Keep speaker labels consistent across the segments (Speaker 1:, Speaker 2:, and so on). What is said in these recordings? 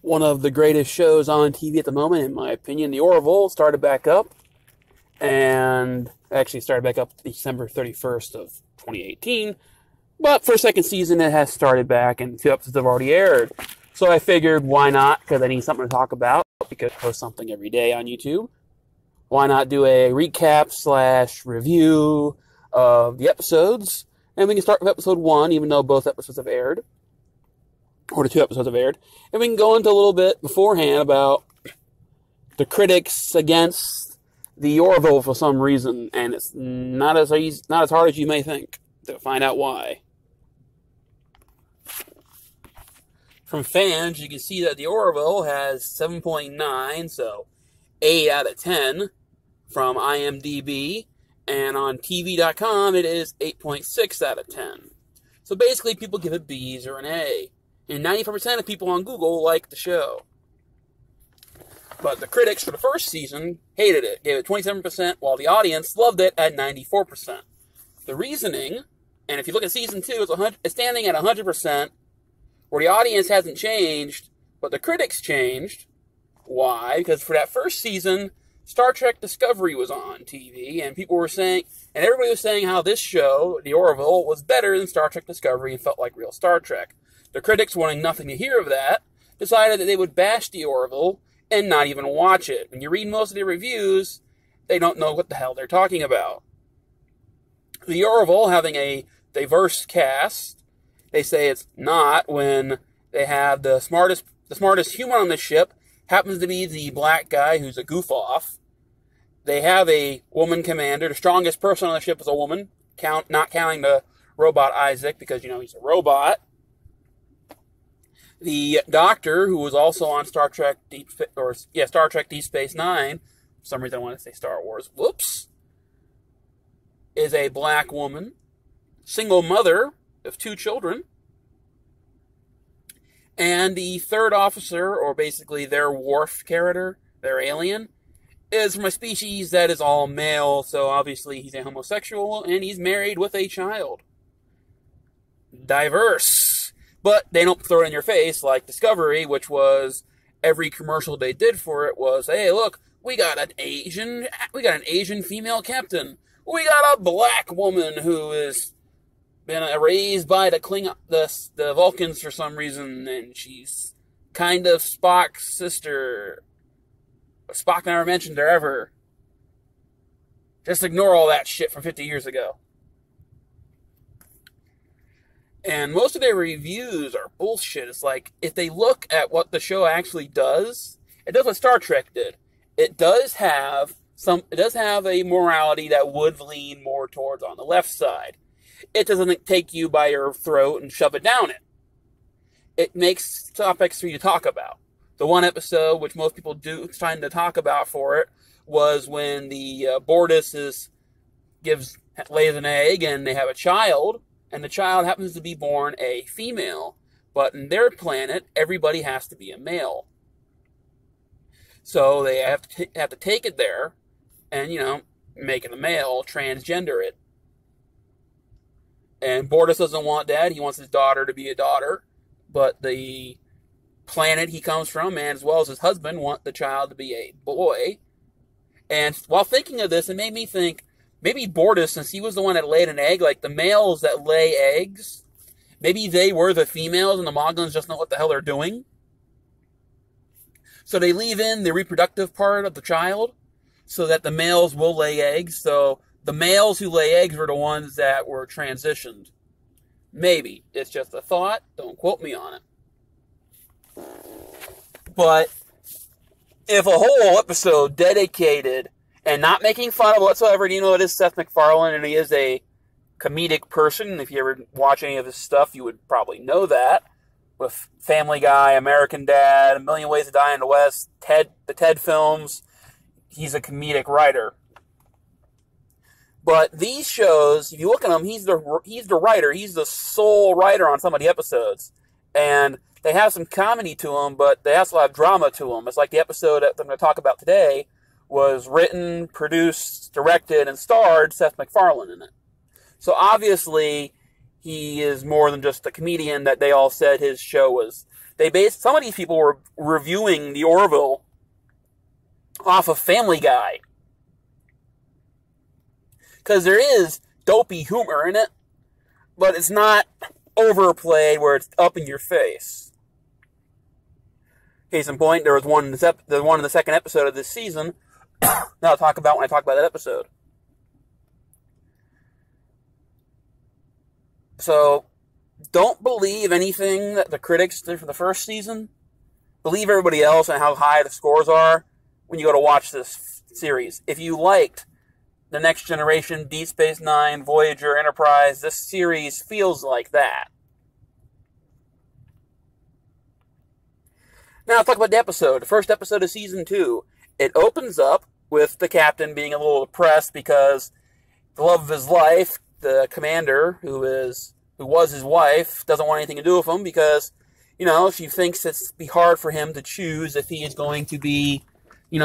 Speaker 1: One of the greatest shows on TV at the moment, in my opinion. The Orville started back up, and actually started back up December 31st of 2018. But for a second season, it has started back, and 2 episodes have already aired. So I figured, why not? Because I need something to talk about, because I post something every day on YouTube. Why not do a recap / review of the episodes? And we can start with episode 1, even though both episodes have aired. Or the 2 episodes have aired. And we can go into a little bit beforehand about the critics against the Orville for some reason. And it's not as hard as you may think to find out why. From fans, you can see that the Orville has 7.9, so 8 out of 10 from IMDb. And on TV.com, it is 8.6 out of 10. So basically, people give it B's or an A. And 94% of people on Google like the show. But the critics for the first season hated it, gave it 27%, while the audience loved it at 94%. The reasoning, and if you look at season 2, it's standing at 100%, where the audience hasn't changed, but the critics changed. Why? Because for that first season, Star Trek Discovery was on TV, and people were saying, and everybody was saying how this show, The Orville, was better than Star Trek Discovery and felt like real Star Trek. The critics, wanting nothing to hear of that, decided that they would bash The Orville and not even watch it. When you read most of the reviews, they don't know what the hell they're talking about. The Orville, having a diverse cast, they say it's not when they have the smartest human on the ship happens to be the black guy who's a goof-off. They have a woman commander. The strongest person on the ship is a woman, not counting the robot Isaac, because, he's a robot. The doctor, who was also on Star Trek Deep Space Nine, for some reason I want to say Star Wars, whoops, is a black woman, single mother of 2 children. And the third officer, or basically their Worf character, their alien, is from a species that is all male, so obviously he's a homosexual, and he's married with a child. Diverse. But they don't throw it in your face like Discovery, which was every commercial they did for it was, hey, look, we got an Asian female captain. We got a black woman who is been raised by the Vulcans for some reason, and she's kind of Spock's sister. Spock never mentioned her ever. Just ignore all that shit from 50 years ago. And most of their reviews are bullshit. It's like, if they look at what the show actually does, it does what Star Trek did. It does have a morality that would lean more towards on the left side. It doesn't take you by your throat and shove it down it. It makes topics for you to talk about. The one episode, which most people do trying to talk about for it, was when the Bortus lays an egg and they have a child, and the child happens to be born a female. But in their planet, everybody has to be a male. So they have to take it there and, make it a male, transgender it. And Bortus doesn't want that. He wants his daughter to be a daughter. But the planet he comes from, and as well as his husband, want the child to be a boy. And while thinking of this, it made me think, maybe Bortus, since he was the one that laid an egg, like the males that lay eggs, maybe they were the females and the Moglins just know what the hell they're doing. So they leave in the reproductive part of the child so that the males will lay eggs. So the males who lay eggs were the ones that were transitioned. Maybe. It's just a thought. Don't quote me on it. But if a whole episode dedicated and not making fun of whatsoever, it is Seth MacFarlane, and he is a comedic person. If you ever watch any of his stuff, you would probably know that. With Family Guy, American Dad, A Million Ways to Die in the West, the Ted films, he's a comedic writer. But these shows, if you look at him, he's the writer. He's the sole writer on some of the episodes. And they have some comedy to them, but they also have drama to them. It's like the episode that I'm going to talk about today was written, produced, directed, and starred Seth MacFarlane in it. So obviously, he is more than just a comedian that they all said his show was. some of these people were reviewing the Orville off of Family Guy. Because there is dopey humor in it, but it's not overplayed where it's up in your face. Case in point, there was one in the second episode of this season that I'll talk about when I talk about that episode. So, don't believe anything that the critics did for the first season. Believe everybody else and how high the scores are when you go to watch this series. If you liked The Next Generation, Deep Space Nine, Voyager, Enterprise, this series feels like that. Now, I'll talk about the episode. The first episode of Season 2. It opens up with the captain being a little depressed because the love of his life, the commander, who was his wife, doesn't want anything to do with him because, she thinks it'd be hard for him to choose if he is going to be,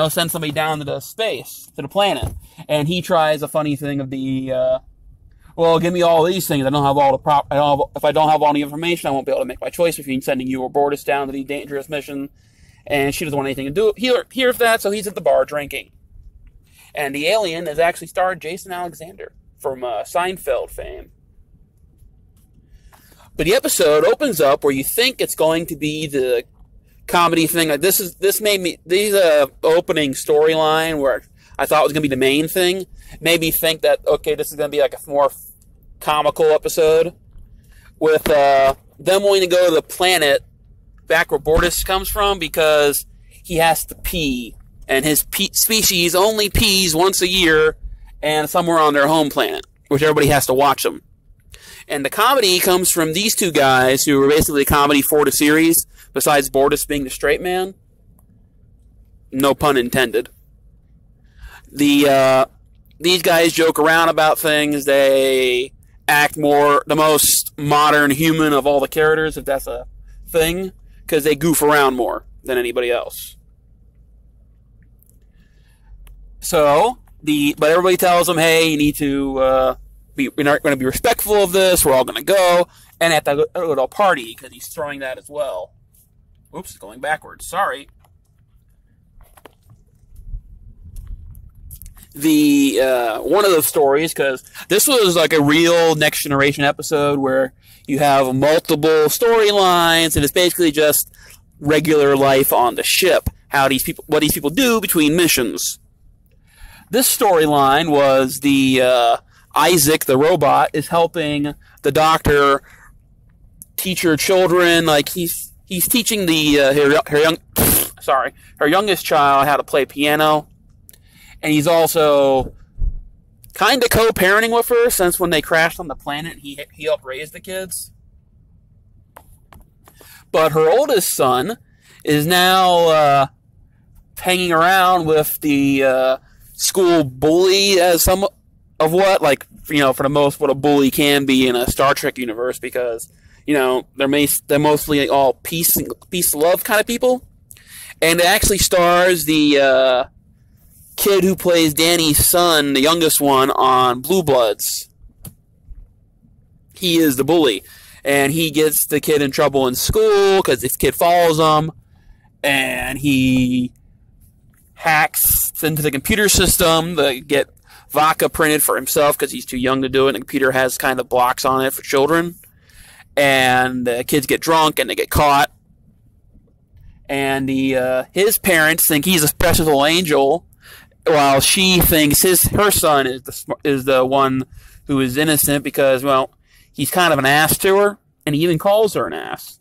Speaker 1: send somebody down to the space, to the planet. And he tries a funny thing of the, give me all these things. If I don't have all the information, I won't be able to make my choice between sending you or Bortus down to the dangerous mission. And she doesn't want anything to do. He hears that, so he's at the bar drinking. And the alien is actually starred Jason Alexander from Seinfeld fame. But the episode opens up where you think it's going to be the comedy thing. Like this opening storyline where I thought was going to be the main thing made me think that, okay, this is going to be like a more comical episode with them wanting to go to the planet back where Bortus comes from because he has to pee, and his species only pees once a year and somewhere on their home planet, which everybody has to watch them. And the comedy comes from these two guys who were basically comedy for the series, besides Bortus being the straight man. No pun intended. These guys joke around about things. They act more the most modern human of all the characters, if that's a thing, because they goof around more than anybody else. So, but everybody tells them, hey, you need to we're not going to be respectful of this. We're all going to go. And at the little party, because he's throwing that as well. Oops, going backwards. Sorry. One of the stories, because this was like a real Next Generation episode where you have multiple storylines, and it's basically just regular life on the ship. What these people do between missions. This storyline was Isaac, the robot, is helping the doctor teach her children. Like he's teaching her youngest child how to play piano, and he's also kind of co-parenting with her since when they crashed on the planet, he helped raise the kids. But her oldest son is now hanging around with the school bully as some of what, for the most, what a bully can be in a Star Trek universe, because, they're mostly all peace and love kind of people. And it actually stars the kid who plays Danny's son, the youngest one, on Blue Bloods. He is the bully. And he gets the kid in trouble in school because this kid follows him. And he hacks into the computer system to get vodka printed for himself because he's too young to do it. And the computer has kind of blocks on it for children. And the kids get drunk and they get caught. And his parents think he's a special angel, while she thinks her son is the one who is innocent because, well, he's kind of an ass to her, and he even calls her an ass.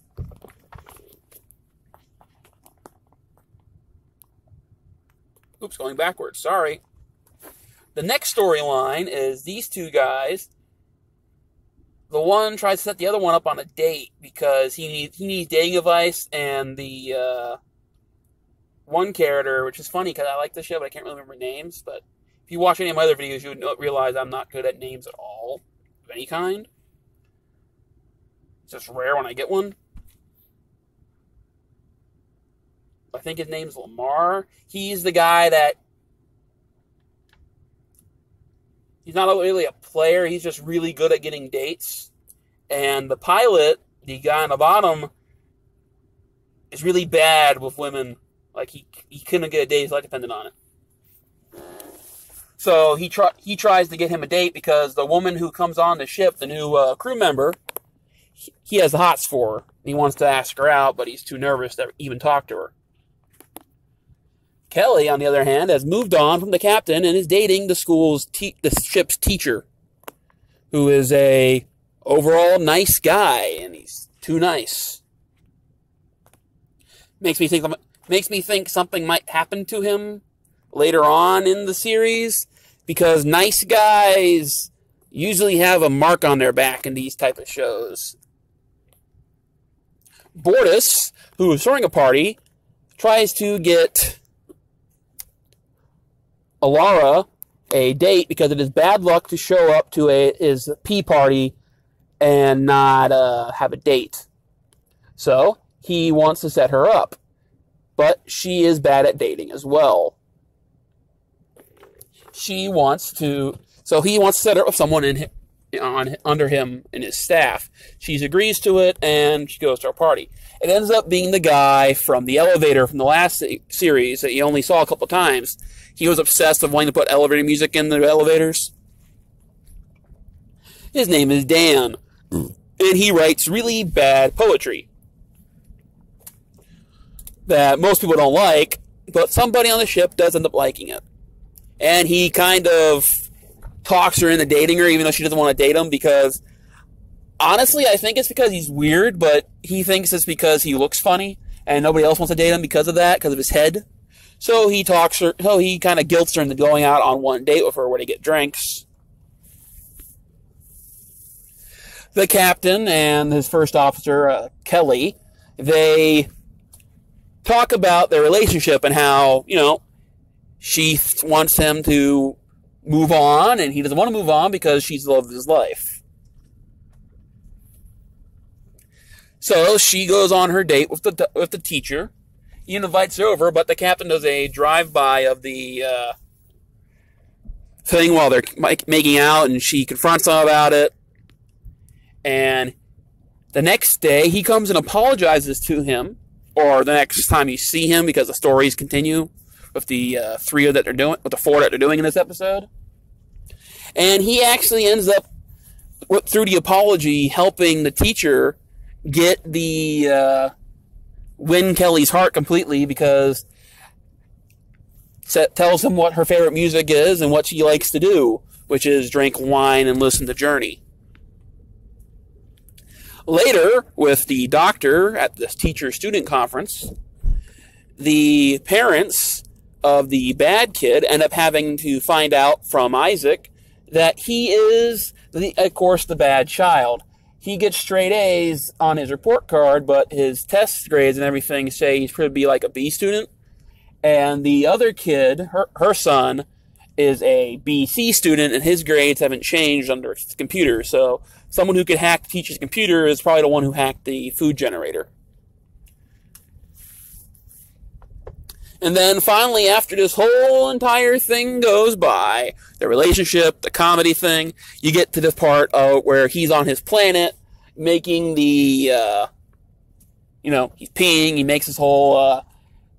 Speaker 1: Oops, going backwards. Sorry. The next storyline is these two guys. The one tries to set the other one up on a date because he needs dating advice, and the one character, which is funny because I like this show, but I can't really remember names. But if you watch any of my other videos, you would realize I'm not good at names at all of any kind. It's just rare when I get one. I think his name's Lamar. He's the guy that... He's not really a player. He's just really good at getting dates. And the pilot, the guy on the bottom, is really bad with women. Like, he couldn't get a date. His life depended on it. So he tries to get him a date because the woman who comes on the ship, the new crew member, he has the hots for her. He wants to ask her out, but he's too nervous to even talk to her. Kelly, on the other hand, has moved on from the captain and is dating the ship's teacher, who is a overall nice guy, and he's too nice. Makes me think something might happen to him later on in the series, because nice guys usually have a mark on their back in these type of shows. Bortus, who is throwing a party, tries to get Alara a date because it is bad luck to show up to his pee party and not have a date. So he wants to set her up, but she is bad at dating as well. So he wants to set her up with someone under him in his staff. She agrees to it, and she goes to our party. It ends up being the guy from the elevator from the last series that you only saw a couple times. He was obsessed with wanting to put elevator music in the elevators. His name is Dan, and he writes really bad poetry that most people don't like, but somebody on the ship does end up liking it. And he kind of talks her into dating her, even though she doesn't want to date him, because honestly, I think it's because he's weird, but he thinks it's because he looks funny, and nobody else wants to date him because of that, because of his head. So he kind of guilts her into going out on one date with her where they get drinks. The captain and his first officer, Kelly, they talk about their relationship and how, she wants him to move on, and he doesn't want to move on because she's the love of his life. So she goes on her date with the teacher. He invites her over, but the captain does a drive-by of the thing while they're making out, and she confronts him about it. And the next day, he comes and apologizes to him, or the next time you see him, because the stories continue with the four that they're doing in this episode. And he actually ends up, through the apology, helping the teacher get win Kelly's heart completely, because it tells him what her favorite music is and what she likes to do, which is drink wine and listen to Journey. Later, with the doctor at this teacher-student conference, the parents of the bad kid end up having to find out from Isaac that he is, of course, the bad child. He gets straight A's on his report card, but his test grades and everything say he's going to be like a B student. And the other kid, her son, is a BC student, and his grades haven't changed under his computer. So someone who could hack the teacher's computer is probably the one who hacked the food generator. And then finally, after this whole entire thing goes by, the relationship, the comedy thing, you get to this part where he's on his planet making the, he's peeing, he makes his whole,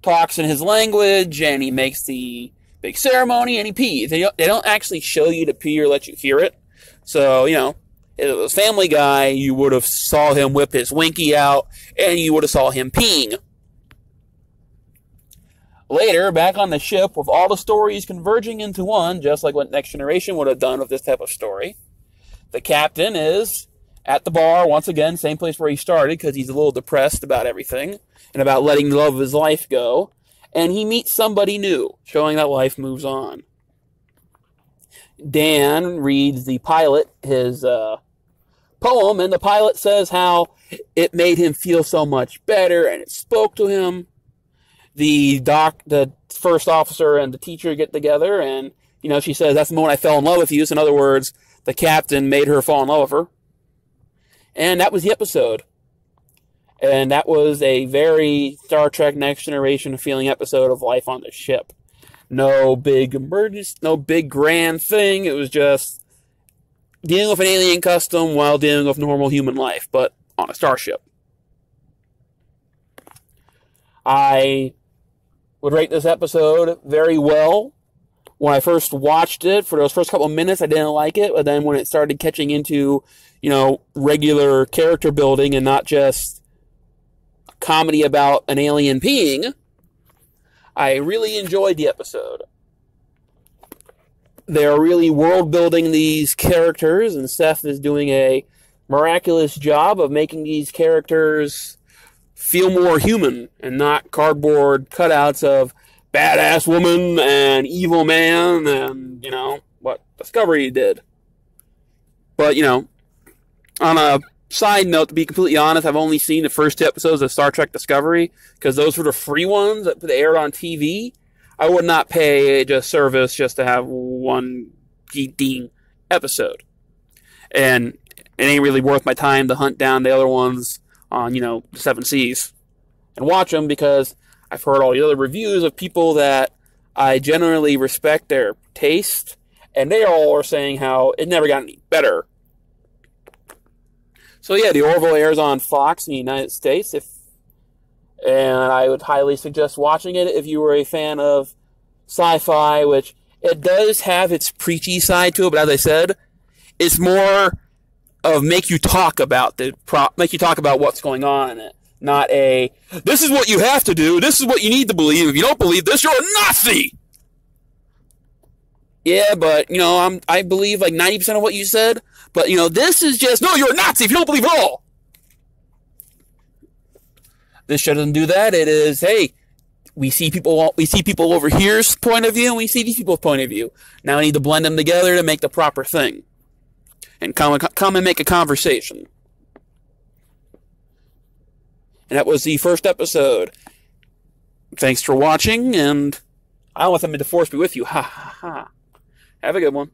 Speaker 1: talks in his language, and he makes the big ceremony, and he pees. They don't actually show you to pee or let you hear it. So, if it was Family Guy, you would have saw him whip his winky out, and you would have saw him peeing. Later, back on the ship, with all the stories converging into one, just like what Next Generation would have done with this type of story, the captain is at the bar, once again, same place where he started, because he's a little depressed about everything, and about letting the love of his life go, and he meets somebody new, showing that life moves on. Dan reads the pilot his poem, and the pilot says how it made him feel so much better, and it spoke to him. The first officer and the teacher get together, and, she says, that's the moment I fell in love with you. So in other words, the captain made her fall in love with her. And that was the episode. And that was a very Star Trek Next Generation feeling episode of life on the ship. No big emergency, no big grand thing. It was just dealing with an alien custom while dealing with normal human life, but on a starship. I would rate this episode very well. When I first watched it, for those first couple of minutes, I didn't like it. But then when it started catching into, regular character building and not just a comedy about an alien peeing, I really enjoyed the episode. They're really world building these characters, and Seth is doing a miraculous job of making these characters feel more human and not cardboard cutouts of badass woman and evil man and, what Discovery did. But, on a side note, to be completely honest, I've only seen the first 2 episodes of Star Trek Discovery because those were the free ones that aired on TV. I would not pay just service just to have one ding episode. And it ain't really worth my time to hunt down the other ones on, the 7 Seas and watch them, because I've heard all the other reviews of people that I generally respect their taste, and they all are saying how it never got any better. So yeah, the Orville airs on Fox in the United States, and I would highly suggest watching it if you were a fan of sci-fi, which it does have its preachy side to it, but as I said, it's more of make you talk about what's going on in it. Not this is what you have to do, this is what you need to believe. If you don't believe this, you're a Nazi! Yeah, but, I believe like 90% of what you said, but, this is just, no, you're a Nazi if you don't believe it all! This show doesn't do that. It is, hey, we see people over here's point of view, and we see these people's point of view. Now we need to blend them together to make the proper thing. And come and make a conversation. And that was the first episode. Thanks for watching, and I don't want them to force be with you. Ha ha ha. Have a good one.